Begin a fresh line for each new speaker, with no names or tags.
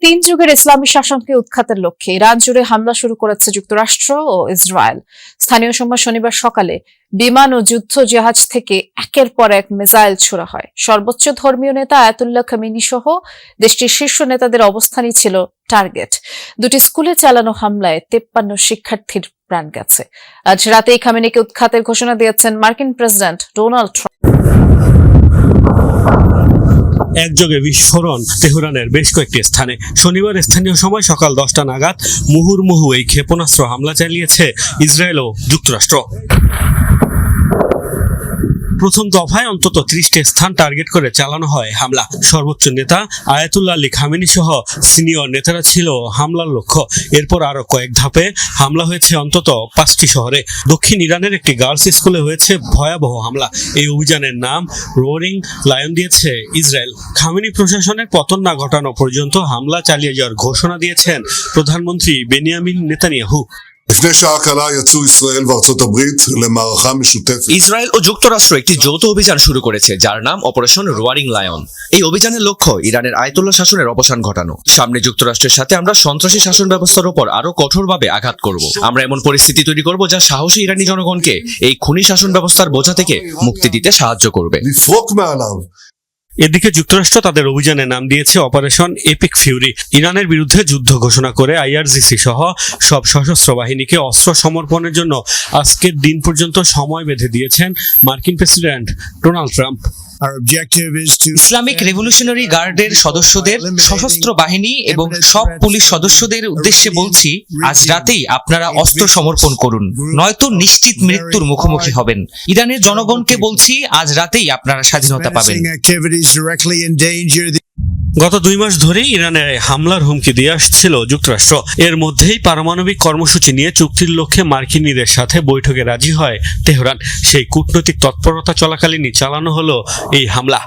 তিন যুগের ইসলামী শাসনকে উৎখাতের লক্ষ্যে ইরান জুড়ে হামলা শুরু করেছে যুক্তরাষ্ট্র ও ইসরায়েল। স্থানীয় সময় শনিবার সকালে বিমান ও যুদ্ধ জাহাজ থেকে একের পর এক মিসাইল ছোড়া হয়। সর্বোচ্চ ধর্মীয় নেতা আয়াতুল্লাহ খামেনি সহ দেশটির শীর্ষ নেতাদের অবস্থানই ছিল টার্গেট। দুটি স্কুলে চালানো হামলায় 53 শিক্ষার্থীর প্রাণ গেছে। আজ রাতেই খামেনিকে উৎখাতের ঘোষণা দিয়েছেন মার্কিন প্রেসিডেন্ট ডোনাল্ড ট্রাম্প।
একযোগে বিস্ফোরণ তেহরানের বেশ কয়েকটি স্থানে। শনিবার স্থানীয় সময় সকাল 10টা নাগাদ মুহুর্মুহু এই ক্ষেপণাস্ত্র হামলা চালিয়েছে ইসরায়েল ও যুক্তরাষ্ট্র। প্রথম দফায় অন্তত 30টি স্থান টার্গেট করে চালানো হয় হামলা। সর্বোচ্চ নেতা আয়াতুল্লাহ আলী খামেনি সহ সিনিয়র নেতারা ছিল হামলার লক্ষ্য। এরপর আরো কয়েক ধাপে হামলা হয়েছে অন্তত 5টি শহরে। দক্ষিণ ইরানের একটি গার্লস স্কুলে হয়েছে ভয়াবহ হামলা। এই অভিযানের নাম রোয়ারিং লায়ন দিয়েছে ইসরায়েল। খামেনি প্রশাসনের পতন না ঘটানো পর্যন্ত হামলা চালিয়ে যাওয়ার ঘোষণা দিয়েছেন প্রধানমন্ত্রী বেনিয়ামিন নেতানিয়াহু।
ইসরায়েল ও যুক্তরাষ্ট্র একটি যৌথ অভিযান শুরু করেছে যার নাম অপারেশন রোয়ারিং লায়ন। এই অভিযানের লক্ষ্য ইরানের আয়াতুল্লাহ শাসনের অবসান ঘটানো। সামনে যুক্তরাষ্ট্রের সাথে আমরা সন্ত্রাসী শাসন ব্যবস্থার উপর আরো কঠোরভাবে আঘাত করব। আমরা এমন পরিস্থিতি তৈরি করব যা সাহসী ইরানি জনগণকে এই খুনি শাসন ব্যবস্থার বোঝা থেকে মুক্তি দিতে সাহায্য করবে।
এদিকে যুক্তরাষ্ট্র তাদের অভিযানের নাম দিয়েছে অপারেশন এপিক ফিউরি। ইরানের বিরুদ্ধে যুদ্ধ ঘোষণা করে আইআরজিসি সহ সব সশস্ত্র বাহিনীকে অস্ত্র সমর্পণের জন্য আজকের দিন পর্যন্ত সময় বেঁধে দিয়েছেন মার্কিন president Donald Trump.
Islamic revolutionary গার্ডের সদস্যদের, সশস্ত্র বাহিনী এবং সব পুলিশ সদস্যদের উদ্দেশ্যে বলছি, আজ রাতেই আপনারা অস্ত্র সমর্পণ করুন, নয়তো নিশ্চিত মৃত্যুর মুখোমুখি হবেন। ইরানের জনগণকে বলছি, আজ রাতেই আপনারা স্বাধীনতা পাবেন।
গত 2 মাস ধরেই ইরানে হামলার হুমকি দিয়ে আসছিল যুক্তরাষ্ট্র। এর মধ্যেই পারমাণবিক কর্মসূচি নিয়ে চুক্তির লক্ষ্যে মার্কিনীদের সাথে বৈঠকে রাজি হয় তেহরান। সেই কূটনৈতিক তৎপরতা চলাকালীনই চালানো হলো এই হামলা।